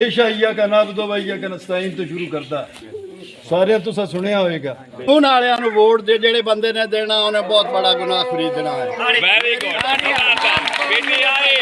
हमेशा इया का नाबुदो व इया का नस्ताईन तो शुरू करता सारे तुसा सुनिया होएगा उन वालियां नूं वोट दे जेड़े बंदे ने देना उन्हें बहुत बड़ा गुनाह खरीदना है। वेरी गुड PTI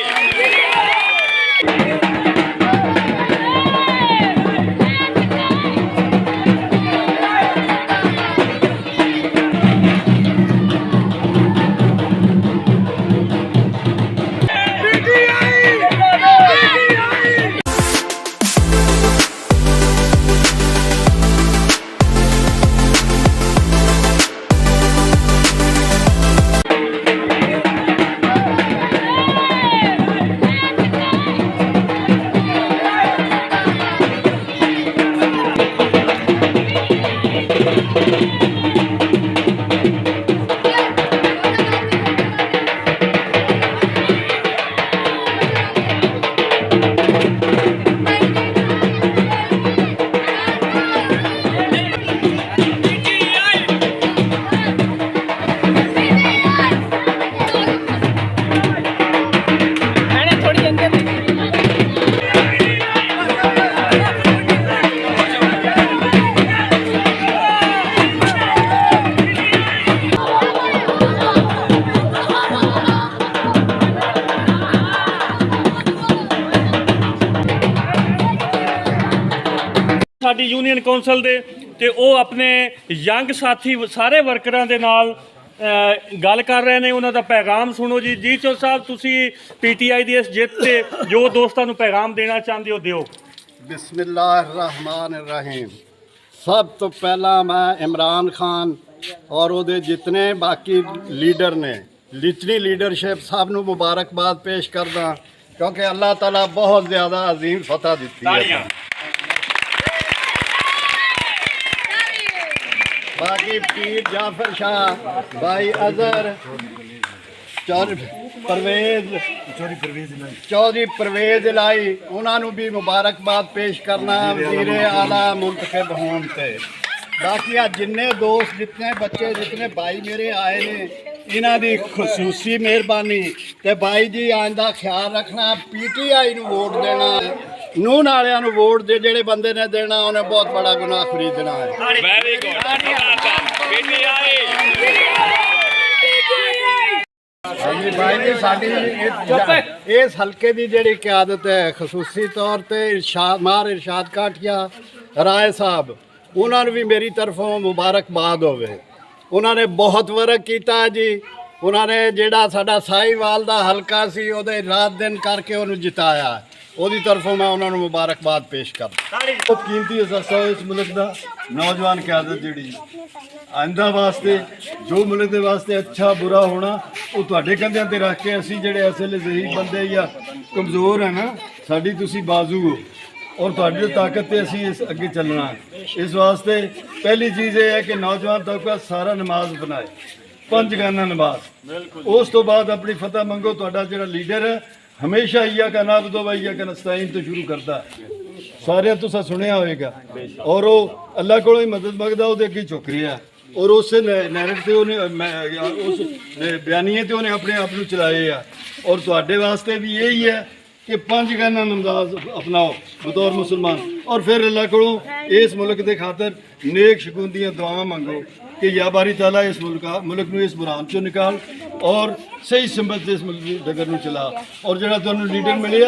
ਸਾਡੀ ਯੂਨੀਅਨ ਕੌਂਸਲ ਦੇ ਤੇ ਉਹ ਆਪਣੇ ਯੰਗ ਸਾਥੀ ਸਾਰੇ ਵਰਕਰਾਂ ਦੇ ਨਾਲ ਗੱਲ ਕਰ ਰਹੇ ਨੇ। ਉਹਨਾਂ ਦਾ ਪੈਗਾਮ ਸੁਣੋ ਜੀ। ਜੀਤੋ ਸਾਹਿਬ ਤੁਸੀਂ PTI ਦੀ ਇਸ ਜਿੱਤ ਤੇ ਜੋ ਦੋਸਤਾਂ ਨੂੰ ਪੈਗਾਮ ਦੇਣਾ ਚਾਹੁੰਦੇ ਹੋ ਦਿਓ। बिस्मिल्लाहिर्रहमानिर्रहीम। सब तो पहला मैं इमरान खान और ਉਹਦੇ जितने बाकी लीडर ने जितनी लीडरशिप सब ਨੂੰ मुबारकबाद पेश करदा क्योंकि अल्लाह ताला बहुत ज़्यादा अजीम फतह दी है। बाकी पीर जाफर शाह भाई अजहर चौधरी परवेज इलाई उन्होंने भी मुबारकबाद पेश करना वज़ीर आला मुंतखब होने से। बाकी आ जिन्ने दोस्त जितने बच्चे जितने भाई मेरे आए ने इन्हों की खसूसी मेहरबानी ते भाई जी आइंदा ख्याल रखना PTI नूं वोट देना नून वालियां नूं वोट दे जेड़े बंदे ने देना उन्हें बहुत बड़ा गुनाह खरीदना है। वेरी गुड PTI भाई जी साडी इस हल्के की जिहड़ी क़यादत है खसूसी तौर पर मार इरशाद काठिया राय साहब उन्होंने भी मेरी तरफों मुबारकबाद होवे। उन्होंने बहुत वर्क किया जी। उन्होंने जिहड़ा साडा साहिवाल दा हल्का सी उहदे रात दिन करके उन्होंने जिताया ਉਹਦੀ ਤਰਫੋਂ मैं उन्होंने मुबारकबाद पेश करदा। बहुत कीमती असासा इस मुल्क का नौजवान क्यादत जी आइंदा वास्ते जो मुल्क के वास्ते अच्छा बुरा होना वो तुहाडे कंधिਆਂ ते रख के असीं जिहड़े इस वेले ज़हीफ बंदे या कमज़ोर है ना साडी तुसीं बाजू हो और तुहाडी ताकत ते असीं इस अगे चलना। इस वास्ते पहली चीज़ ये है कि नौजवान तबका सारा नमाज बनाए 5 गाना नमाज उस तो बाद अपनी फतह मंगो। तुहाडा जिहड़ा लीडर है हमेशा इया का नाबुदो व इया का नस्ताईन तो शुरू करता सारे तुसा सुनिया होएगा और वो अल्लाह को ही मदद मंगदा ਉਹਦੇ ਅੱਗੇ ਝੁਕ ਰਿਹਾ और उस नैरेट से उस बयानीए ते उन्हें अपने आप ਨੂੰ ਚਲਾਏ ਆ। और ਤੁਹਾਡੇ वास्ते भी यही है कि 5 गाना नमाज अपनाओ बतौर मुसलमान और फिर अल्लाह को इस मुल्क के खातर नेक शकून दी दुआवां मंगो कि या बारी ताला इस मुल्क में इस बुरान चो निकाल और सही संबत से इस मुल्क डगर में चला। और जो तुहानू लीडर मिले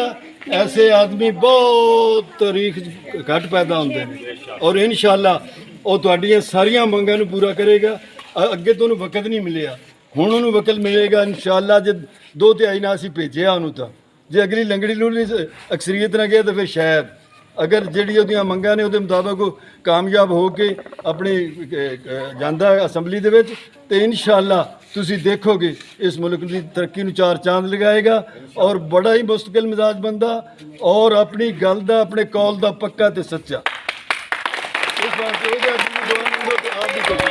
ऐसे आदमी बहुत तारीख घट पैदा होंगे और इंशाअल्लाह वो तुहाडियां सारियां मंगां नू पूरा करेगा। अगे तो वक्त नहीं मिले हुण उन्होंने वक्त मिलेगा इंशाअल्लाह। जो 2/3 ना असीं भेजिया उन्होंने तो जे अगली लंगड़ी लू अक्सरीयत ना गया तो फिर शायद अगर जिहड़ी उहदियां मंगां ने उहदे मुताबिक कामयाब हो के अपनी जांदा असैम्बली दे विच ते इंशाअल्लाह तुसीं देखोगे इस मुल्क की तरक्की नूं 4 चांद लगाएगा और बड़ा ही मुस्तकिल मिजाज बंदा और अपनी गल दा अपने कौल दा पक्का ते सच्चा। इस वास्ते ओहदे अपनी दुआ मंगो ते आप भी करो।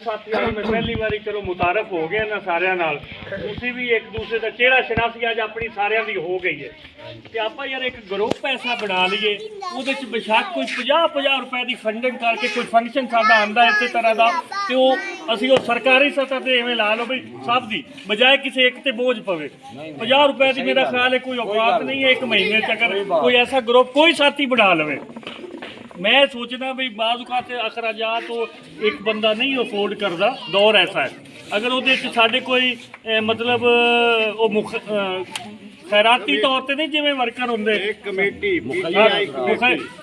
ਸਾਥੀਆਂ ਨਾਲ ਮੈਂ ਪਹਿਲੀ ਵਾਰੀ ਚਲੋ ਮੁਤਾਰਫ ਹੋ ਗਿਆ ਨਾ ਸਾਰਿਆਂ ਨਾਲ। ਤੁਸੀਂ ਵੀ ਇੱਕ ਦੂਸਰੇ ਦਾ ਚਿਹਰਾ ਸ਼ਨਾਖੀ ਅੱਜ ਆਪਣੀ ਸਾਰਿਆਂ ਦੀ ਹੋ ਗਈ ਹੈ ਤੇ ਆਪਾਂ ਯਾਰ ਇੱਕ ਗਰੁੱਪ ਐਸਾ ਬਣਾ ਲਈਏ ਉਹਦੇ ਚ ਬੇਸ਼ੱਕ ਕੋਈ 50 ਰੁਪਏ ਦੀ ਫੰਡਿੰਗ ਕਰਕੇ ਕੋਈ ਫੰਕਸ਼ਨ ਸਾਡਾ ਆਂਦਾ ਇਸੇ ਤਰ੍ਹਾਂ ਦਾ ਤੇ ਉਹ ਅਸੀਂ ਉਹ ਸਰਕਾਰੀ ਸਤਹ ਤੇ ਐਵੇਂ ਲਾ ਲਓ ਵੀ ਸਭ ਦੀ ਬਜਾਏ ਕਿਸੇ ਇੱਕ ਤੇ ਬੋਝ ਪਵੇ। 50 ਰੁਪਏ ਦੀ ਮੇਰਾ ਖਿਆਲ ਹੈ ਕੋਈ ਔਕਾਤ ਨਹੀਂ ਹੈ ਇੱਕ ਮਹੀਨੇ ਚ ਅਗਰ ਕੋਈ ऐसा ग्रुप कोई साथी बना लवे। मैं सोचना भाई बाज़ अखराजात तो एक बंदा नहीं अफोर्ड करता, दौर ऐसा है अगर वो साढ़े कोई मतलब वो खैराती तौर पर नहीं जिमें वर्कर होंगे कमेटी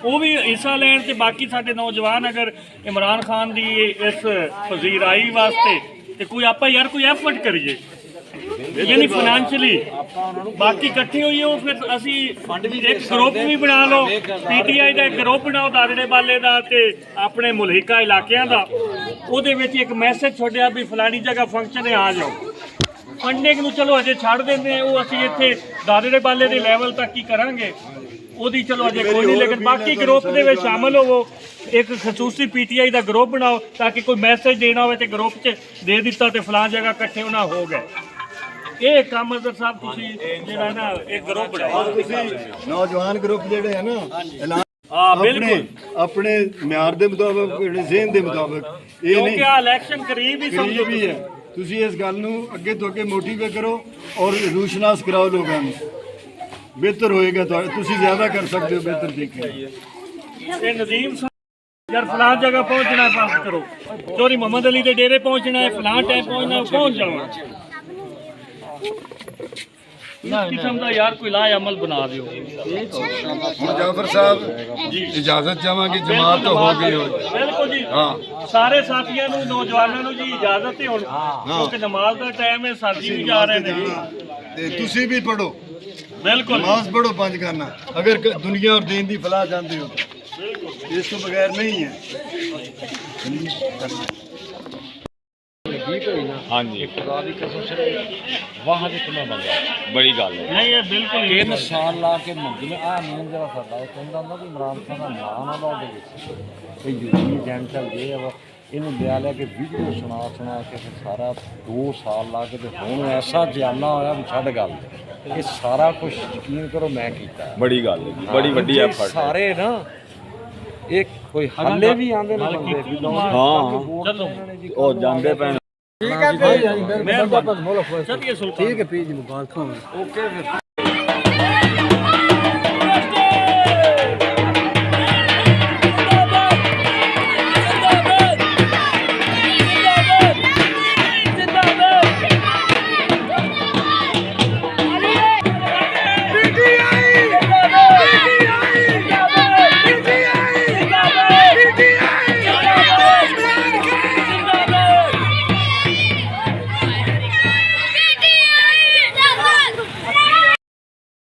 वो भी हिस्सा लैन ते बाकी साढ़े नौजवान अगर इमरान खान की इस फजीराई वास्ते तो कोई आप यार कोई एफर्ट करिए यानी फाइनैंशियली बाकी इकट्ठे होइए वो फिर असी एक ग्रुप भी बना लो पीटीआई का एक ग्रुप बनाओ दादड़े बाले का ते अपने मुल्हिका इलाकों का ਉਹਦੇ ਵਿੱਚ एक मैसेज छोड़िया भी फलानी जगह फंक्शन है आ जाओ। फंडिंग ਨੂੰ ਚਲੋ ਅਜੇ ਛੱਡ ਦਿੰਦੇ ਉਹ ਅਸੀਂ ਇੱਥੇ ਦਾਦੜੇ ਬਾਲੇ ਦੇ ਲੈਵਲ ਤੱਕ ਹੀ ਕਰਾਂਗੇ ਉਹਦੀ ਚਲੋ ਅਜੇ ਕੋਈ ਨਹੀਂ ਲੇਕਿਨ ਬਾਕੀ ਗਰੁੱਪ ਦੇ ਵਿੱਚ ਸ਼ਾਮਲ ਹੋਵੋ ਇੱਕ ਖਸੂਸੀ ਪੀਟੀਆਈ ਦਾ ਗਰੁੱਪ ਬਣਾਓ ਤਾਂ ਕਿ ਕੋਈ ਮੈਸੇਜ ਦੇਣਾ ਹੋਵੇ ਤੇ ਗਰੁੱਪ 'ਚ ਦੇ ਦਿੱਤਾ ਤੇ ਫਲਾਂ ਜਗ੍ਹਾ ਇਕੱਠੇ ਹੋਣਾ ਹੋ ਗਏ। ਇਹ ਕੰਮ ਅਜ਼ਰ ਸਾਹਿਬ ਤੁਸੀਂ ਜਿਹੜਾ ਨਾ ਇੱਕ ਗਰੁੱਪ ਬਣਾਓ ਨੌਜਵਾਨ ਗਰੁੱਪ ਜਿਹੜੇ ਹੈ ਨਾ ਐਲਾਨ ਹਾਂ ਬਿਲਕੁਲ ਆਪਣੇ ਮਿਆਰ ਦੇ ਮੁਤਾਬਕ ਜ਼ਿਹਨ ਦੇ ਮੁਤਾਬਕ ਇਹ ਨਹੀਂ ਕਿਉਂਕਿ ਆ ਇਲੈਕਸ਼ਨ ਕਰੀਬ ਹੀ ਸਮਝੋ ਵੀ ਹੈ। ਤੁਸੀਂ ਇਸ ਗੱਲ ਨੂੰ ਅੱਗੇ ਤੋਂ ਅੱਗੇ ਮੋਟੀਵੇਟ ਕਰੋ ਔਰ ਰੂਸ਼ਨਾਸ ਕਰਾਓ ਲੋਕਾਂ ਨੂੰ ਬਿਹਤਰ ਹੋਏਗਾ ਤੁਸੀਂ ਜ਼ਿਆਦਾ ਕਰ ਸਕਦੇ ਹੋ ਬਿਹਤਰ ਤਰੀਕੇ। ਇਹ ਨਦੀਮ यार फलां जगह पहुंचना है पास करो चोरी मोहम्मद अली के डेरे पहुंचना है फलां टाइम पहुंचना है पहुंच जाओ। इस किस्म का यार कोई लाए अमल बना दियो। मुजाफर साहब जी इजाजत चाहांगे जमात तो हो गई हो बिल्कुल जी हाँ सारे साथियों को नौजवानों को जी इजाजत है हुण क्योंकि नमाज का टाइम है साथी भी जा रहे हैं ते तुसी भी पढ़ो बिल्कुल नमाज पढ़ो पंज करना अगर दुनिया और दीन दी फलाह चाहते हो ਇਸ ਤੋਂ ਬਗੈਰ ਨਹੀਂ ਹੈ। ਹਾਂਜੀ ਖੁਦਾ ਦੀ ਕਸਮ ਸਿਰਫ ਵਾਹ ਦੇ ਕਿੰਨਾ ਬੰਦਾ ਬੜੀ ਗੱਲ ਹੈ नहीं ये बिल्कुल 3 ਸਾਲ ਲਾ ਕੇ ਮੰਗਦੇ ਆ ਮੇਨ ਜਿਹੜਾ ਸਾਡਾ ਇਹ ਕਹਿੰਦਾ ਹੁੰਦਾ ਕਿ ਇਮਰਾਨ ਖਾਨ ਦਾ ਨਾਮ ਨਾ ਉਹਦੇ ਵਿੱਚ ਇਹ ਯੂਪੀ ਜੈਂਟਲ ਜੇ ਆ ਇਹਨੂੰ ਲਿਆ ਲਿਆ ਕੇ ਵੀਡੀਓ ਸੁਣਾ ਕੇ ਫਿਰ ਸਾਰਾ 2 ਸਾਲ ਲਾ ਕੇ ਤੇ ਹੁਣ ਐਸਾ ਜਿਆਨਾ ਹੋਇਆ ਵੀ ਛੱਡ ਗੱਲ ਇਹ ਸਾਰਾ ਕੁਝ ਯਕੀਨ ਕਰੋ ਮੈਂ ਕੀਤਾ ਬੜੀ ਗੱਲ ਹੈ ਬੜੀ ਵੱਡੀ ਐਫਰਟ ਸਾਰੇ ਨਾ ਇੱਕ ਕੋਈ ਹੱਲੇ ਵੀ ਆਂਦੇ ਨੇ ਬੰਦੇ ਵੀ ਹਾਂ चलो ਉਹ ਜਾਂਦੇ ਪੈਣ मैं चलिए सुल्तान ਠੀਕ ਹੈ ਪੀ ਜੀ ਮੁਬਾਰਕਾਂ। ਓਕੇ ਫਿਰ